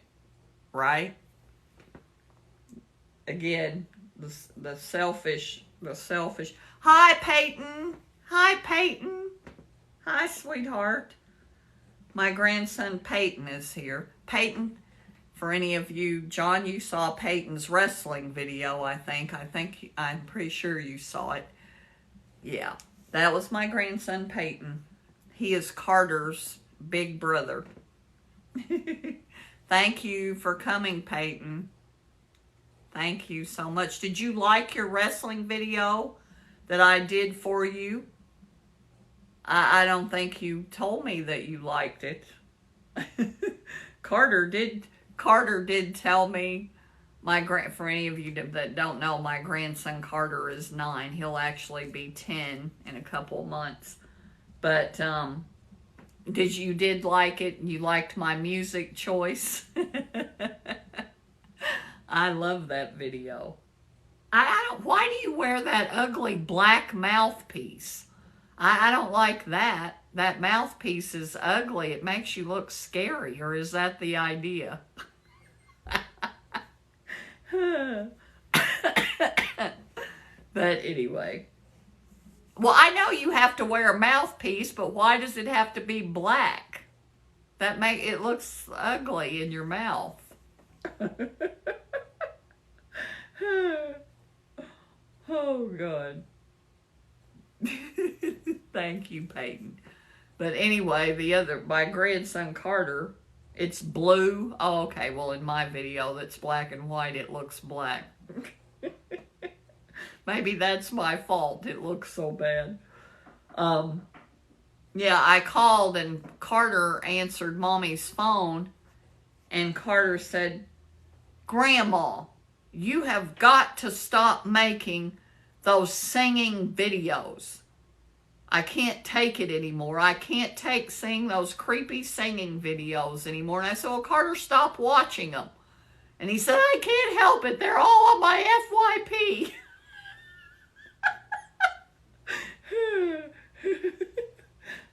right? Again, the selfish. Hi, Peyton. Hi, sweetheart. My grandson Peyton is here. Peyton, for any of you, John, you saw Peyton's wrestling video, I think. I'm pretty sure you saw it. Yeah, that was my grandson Peyton. He is Carter's big brother. Thank you for coming, Peyton. Thank you so much. Did you like your wrestling video that I did for you? I don't think you told me that you liked it. Carter did tell me, for any of you that don't know, my grandson Carter is 9. He'll actually be 10 in a couple of months. But you did like it? You liked my music choice? I love that video. Why do you wear that ugly black mouthpiece? I don't like that. That mouthpiece is ugly. It makes you look scary, or is that the idea? But anyway. Well, I know you have to wear a mouthpiece, but why does it have to be black? It looks ugly in your mouth. Oh, God. Thank you, Peyton. But anyway, my grandson Carter, it's blue. Oh, okay. Well, in my video that's black and white, it looks black. Maybe that's my fault. It looks so bad. Yeah, I called and Carter answered Mommy's phone, and Carter said, Grandma, you have got to stop making those singing videos. I can't take it anymore. I can't take seeing those creepy singing videos anymore. And I said, well, Carter, stop watching them. And he said, I can't help it. They're all on my FYP.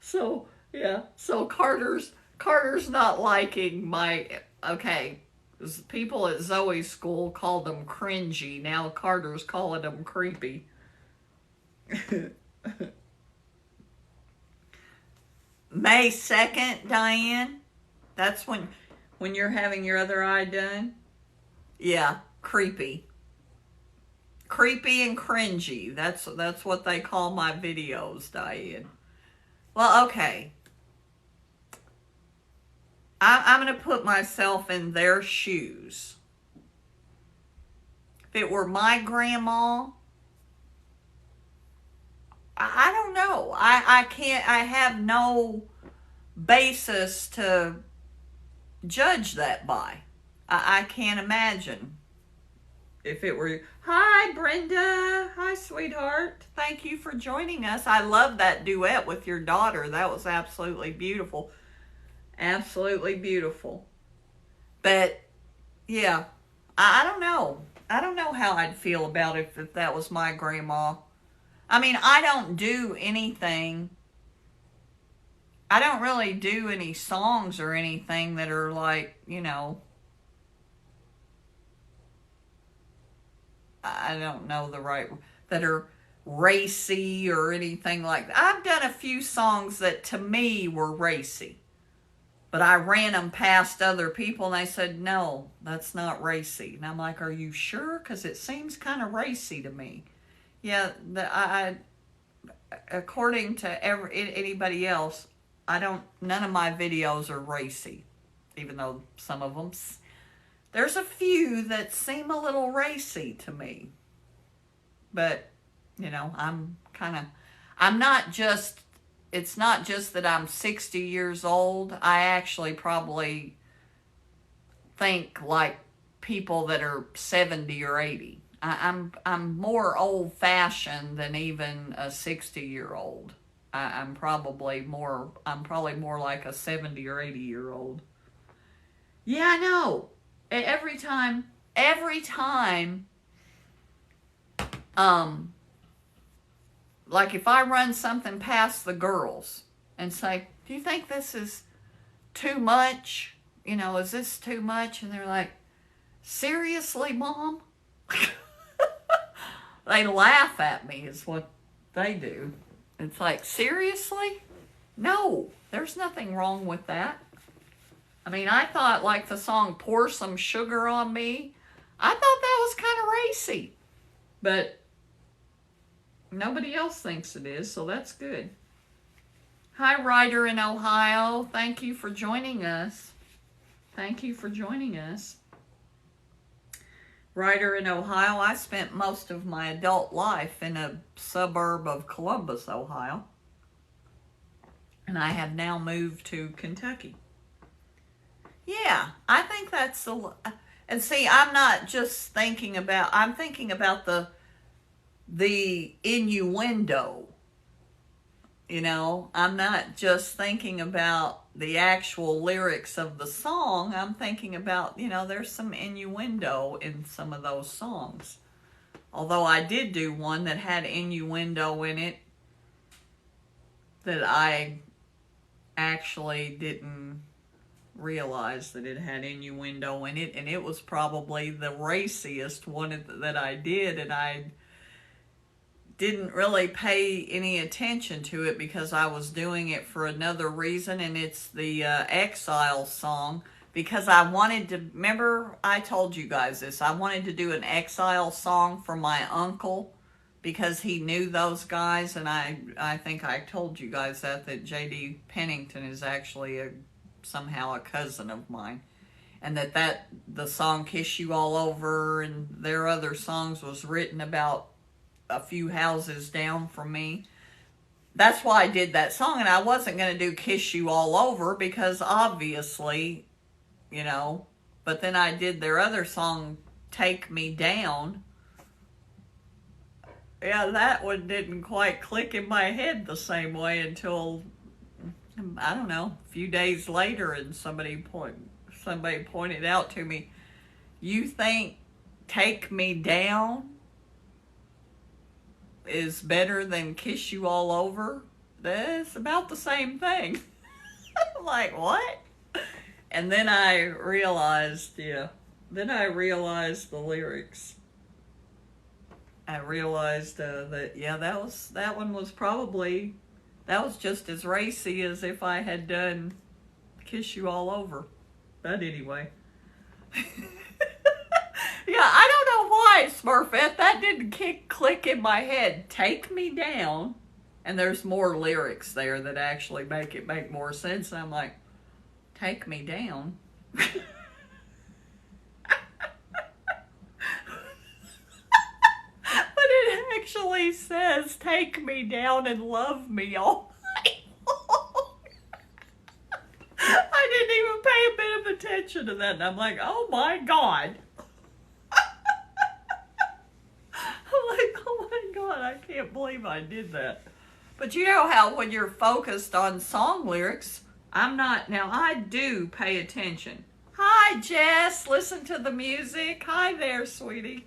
So, yeah. So Carter's not liking my, okay, people at Zoe's school called them cringy. Now Carter's calling them creepy. May 2nd, Diane? That's when you're having your other eye done? Yeah, creepy. Creepy and cringy. That's what they call my videos, Diane. Well, okay. I'm going to put myself in their shoes. If it were my grandma, I don't know. I can't, I have no basis to judge that by. I can't imagine if it were. Hi, Brenda. Hi, sweetheart. Thank you for joining us. I love that duet with your daughter. That was absolutely beautiful. Absolutely beautiful. But, yeah, I don't know. I don't know how I'd feel about it if that was my grandma. I mean, I don't do anything. I don't really do any songs or anything that are like, you know, I don't know the right, that are racy or anything like that. I've done a few songs that to me were racy, but I ran them past other people and they said, no, that's not racy. And I'm like, are you sure? Because it seems kind of racy to me. Yeah, according to anybody else, none of my videos are racy, even though some of them, there's a few that seem a little racy to me. But, you know, it's not just that I'm 60 years old. I actually probably think like people that are 70 or 80. I'm more old-fashioned than even a 60-year-old. I'm probably more like a 70 or 80-year-old. Yeah, I know. Every time, like if I run something past the girls and say, do you think this is too much? You know, is this too much? And they're like, seriously, Mom? They laugh at me is what they do. It's like, seriously? No, there's nothing wrong with that. I mean, I thought like the song Pour Some Sugar on Me, I thought that was kind of racy. But nobody else thinks it is, so that's good. Hi, Ryder in Ohio. Thank you for joining us. Thank you for joining us. Ryder in Ohio. I spent most of my adult life in a suburb of Columbus, Ohio. And I have now moved to Kentucky. Yeah, I think that's and see, I'm not just thinking about, I'm thinking about the innuendo. You know, I'm not just thinking about the actual lyrics of the song. I'm thinking about, you know, there's some innuendo in some of those songs. Although I did do one that had innuendo in it that I actually didn't realize that it had innuendo in it, and it was probably the raciest one that I did, and I didn't really pay any attention to it because I was doing it for another reason, and it's the Exile song, because I wanted to, remember I told you guys this, I wanted to do an Exile song for my uncle because he knew those guys, and I think I told you guys that J.D. Pennington is actually somehow a cousin of mine, and that the song Kiss You All Over and their other songs was written about a few houses down from me. That's why I did that song, and I wasn't going to do Kiss You All Over because obviously, you know, but then I did their other song, Take Me Down. Yeah, that one didn't quite click in my head the same way until, I don't know, a few days later, and somebody pointed out to me, you think Take Me Down is better than Kiss You All Over? That's about the same thing. I'm like, what? And then I realized, then I realized the lyrics. I realized that, that one was probably, that was just as racy as if I had done Kiss You All Over. But anyway. Yeah, I don't know why, Smurfette, that didn't click in my head. Take Me Down. And there's more lyrics there that actually make more sense. And I'm like, take me down. But it actually says, take me down and love me all night long. I didn't even pay a bit of attention to that. And I'm like, oh my God. I'm like, oh my God, I can't believe I did that. But you know how when you're focused on song lyrics, I do pay attention. Hi, Jess, listen to the music. Hi there, sweetie.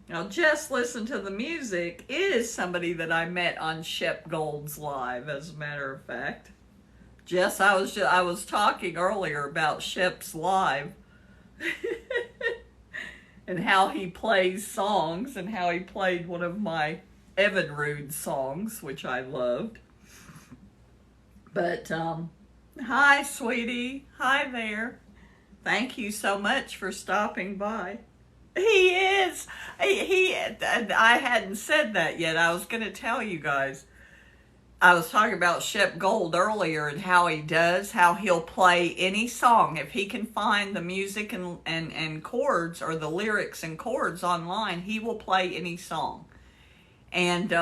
Now, Jess, listen to the music is somebody that I met on Shep Gold's Live, as a matter of fact. Jess, I was talking earlier about Shep's Live and how he plays songs and how he played one of my Evinrude songs, which I loved. But, hi, sweetie. Hi there. Thank you so much for stopping by. He is. I hadn't said that yet. I was going to tell you guys. I was talking about Shep Gold earlier and how he'll play any song. If he can find the music and chords or the lyrics and chords online, he will play any song. And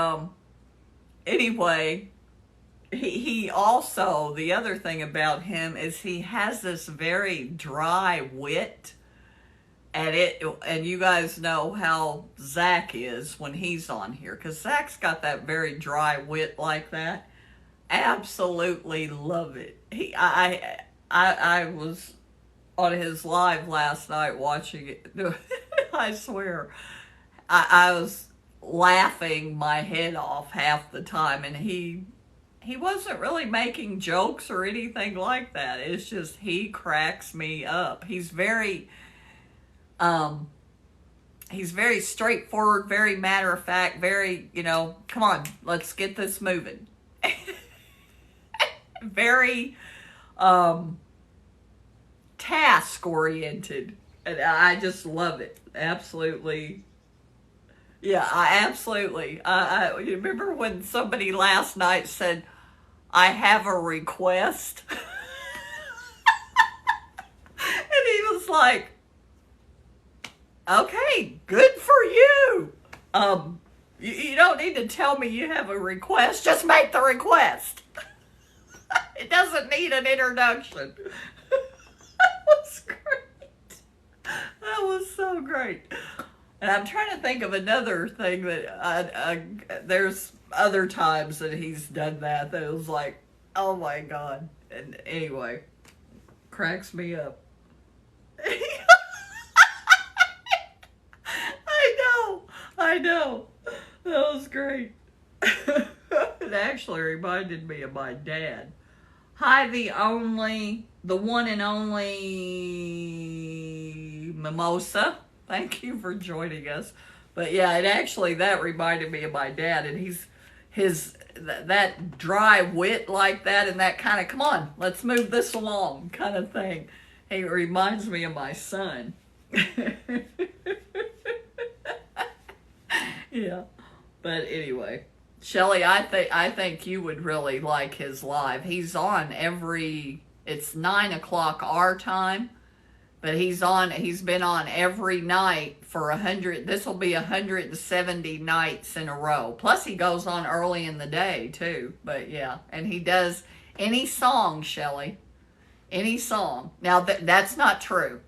anyway, he also, the other thing about him is he has this very dry wit. And you guys know how Zach is when he's on here, because Zach's got that very dry wit like that. Absolutely love it. I was on his live last night watching it. I swear, I was laughing my head off half the time, and he wasn't really making jokes or anything like that. It's just he cracks me up. He's very straightforward, very matter of fact, very, come on, let's get this moving. Very task oriented, and I just love it. Absolutely. Yeah, absolutely. You remember when somebody last night said, I have a request? And he was like, okay, good for you. You don't need to tell me you have a request. Just make the request. It doesn't need an introduction. That was great. That was so great. And I'm trying to think of another thing that there's other times that he's done that it was like, oh my God. And anyway, cracks me up. I know. That was great. It actually reminded me of my dad. Hi, the one and only Mimosa. Thank you for joining us. But yeah, that reminded me of my dad, and that dry wit like that, and that kind of, come on, let's move this along kind of thing. He reminds me of my son. Yeah. But anyway, Shelly, I think you would really like his live. He's on it's 9 o'clock our time, But he's been on every night for 100, this will be 170 nights in a row. Plus he goes on early in the day too. But yeah, and he does any song, Shelley. Any song. Now that's not true.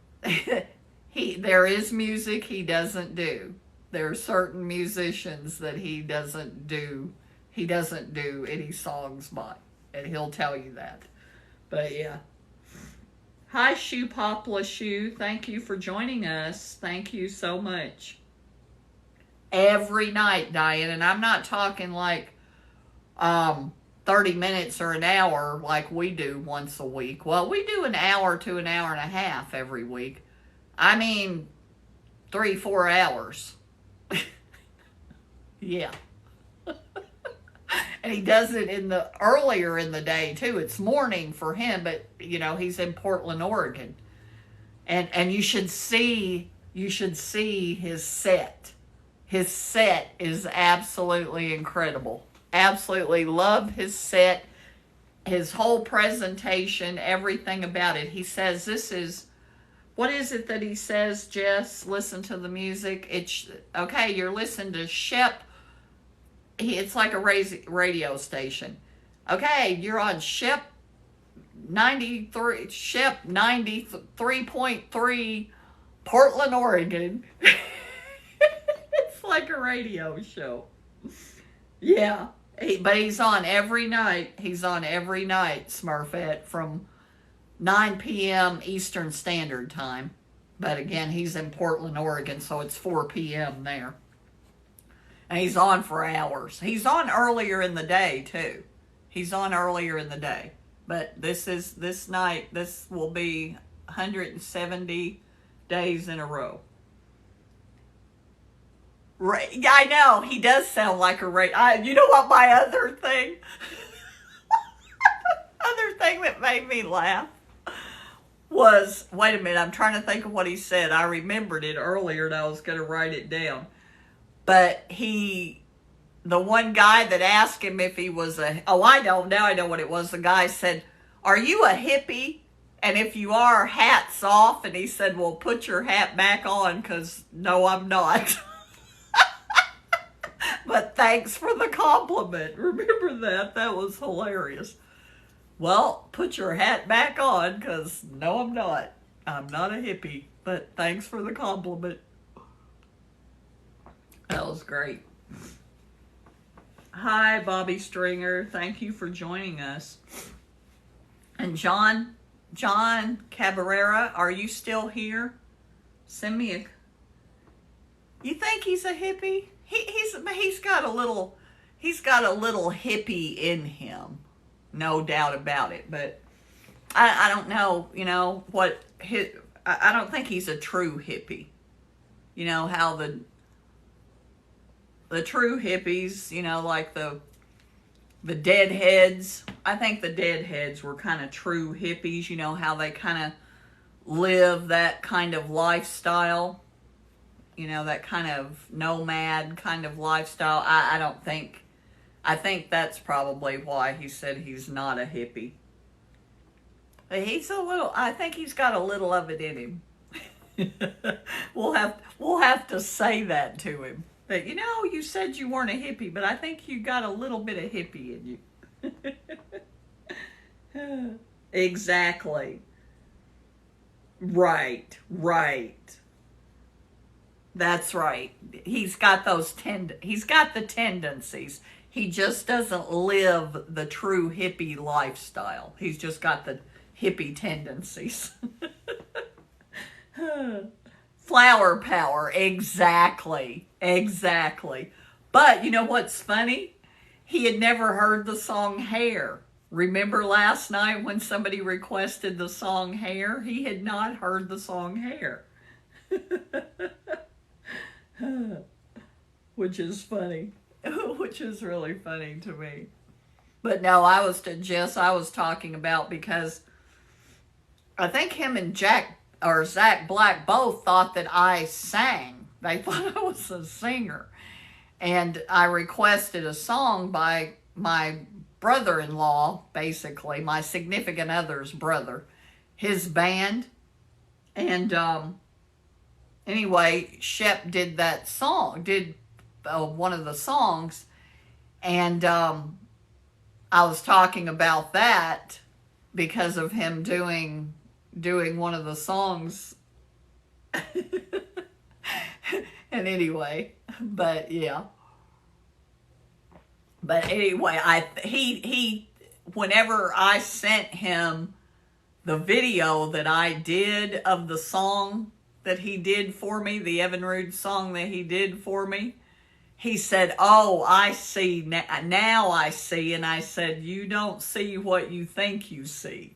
There is music he doesn't do. There are certain musicians that he doesn't do any songs by. And he'll tell you that. But yeah. Hi, Shoe Popla Shoe. Thank you for joining us. Thank you so much. Every night, Diane, and I'm not talking like 30 minutes or an hour like we do once a week. Well, we do an hour to an hour and a half every week. I mean, 3-4 hours. Yeah. And he does it earlier in the day too. It's morning for him, but you know, he's in Portland, Oregon. And you should see his set. His set is absolutely incredible. Absolutely love his set. His whole presentation, everything about it. He says what is it that he says, Jess? Listen to the music. Okay, you're listening to Shep. It's like a radio station. Okay, you're on Shep 93.3 Portland, Oregon. It's like a radio show. Yeah, but he's on every night. He's on every night, Smurfette, from 9 p.m. Eastern Standard Time. But again, he's in Portland, Oregon, so it's 4 p.m. there. And he's on for hours. He's on earlier in the day, too. He's on earlier in the day. But this night, this will be 170 days in a row. I know, he does sound like a you know what my other thing? Other thing that made me laugh was, wait a minute, I'm trying to think of what he said. I remembered it earlier and I was going to write it down. But the one guy that asked him if he was now I know what it was. The guy said, "Are you a hippie? And if you are, hats off." And he said, "Well, put your hat back on, because no, I'm not." But thanks for the compliment. Remember that. That was hilarious. Well, put your hat back on, because no, I'm not. I'm not a hippie. But thanks for the compliment. That was great. Hi, Bobby Stringer. Thank you for joining us. And John Cabrera, are you still here? Send me a... You think he's a hippie? He's got a little hippie in him. No doubt about it. But I don't know, what I don't think he's a true hippie. You know how the true hippies, like the deadheads. I think the deadheads were kind of true hippies, how they kind of live that kind of lifestyle, that kind of nomad kind of lifestyle. I think that's probably why he said he's not a hippie. But I think he's got a little of it in him. We'll have to say that to him. But you said you weren't a hippie, but I think you got a little bit of hippie in you. Exactly. Right. That's right. He's got he's got the tendencies. He just doesn't live the true hippie lifestyle. He's just got the hippie tendencies. Flower power, exactly. But you know what's funny? He had never heard the song Hair. Remember last night when somebody requested the song Hair? He had not heard the song Hair. Which is funny. Which is really funny to me. But no, I was talking about, because I think him and Zach Black both thought that I sang. They thought I was a singer. And I requested a song by my brother-in-law, basically, my significant other's brother. His band, And anyway, Shep did that song, did one of the songs, and I was talking about that because of him doing one of the songs. And anyway, but yeah. But anyway, he whenever I sent him the video that I did of the song that he did for me, the Evan Rude song that he did for me, he said, "Oh, I see, now I see." And I said, "You don't see what you think you see."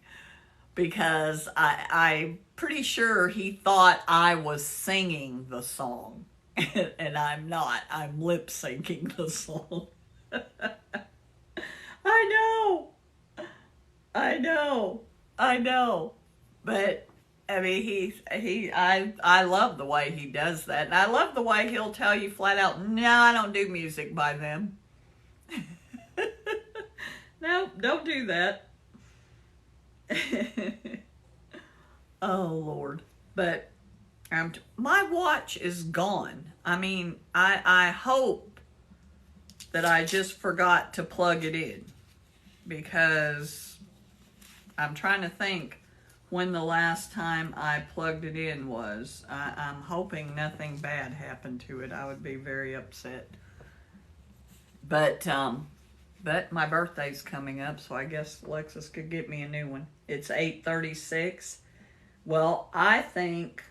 Because I'm pretty sure he thought I was singing the song. And I'm not. I'm lip syncing the song. I know. I know. I know. But I mean, I love the way he does that. And I love the way he'll tell you flat out, "No, I don't do music by them." No, don't do that. Oh, Lord. But my watch is gone. I mean, I hope that I just forgot to plug it in, because I'm trying to think when the last time I plugged it in was. I'm hoping nothing bad happened to it. I would be very upset. But my birthday's coming up, so I guess Alexis could get me a new one. It's 8:36. Well, I think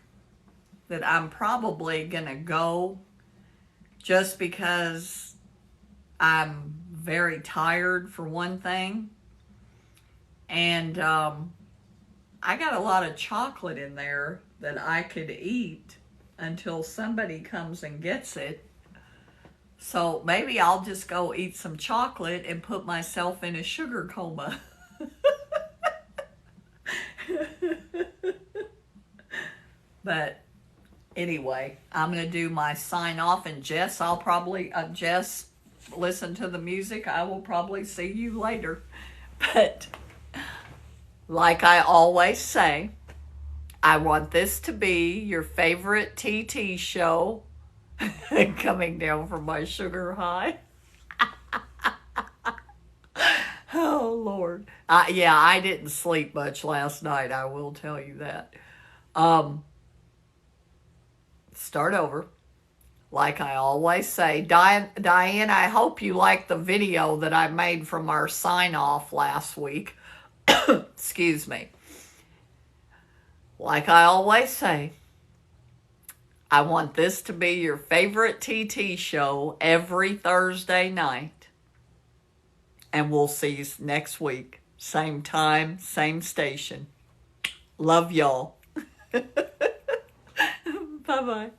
that I'm probably going to go, just because I'm very tired, for one thing. And I got a lot of chocolate in there that I could eat until somebody comes and gets it. So maybe I'll just go eat some chocolate and put myself in a sugar coma. But anyway, I'm going to do my sign off, and Jess, I'll probably, Jess, listen to the music. I will probably see you later. But like I always say, I want this to be your favorite TT show. Coming down from my sugar high. Oh, Lord. Yeah, I didn't sleep much last night. I will tell you that. Start over. Like I always say, Diane, I hope you liked the video that I made from our sign-off last week. Excuse me. Like I always say, I want this to be your favorite TT show every Thursday night. And we'll see you next week. Same time, same station. Love y'all. Bye-bye.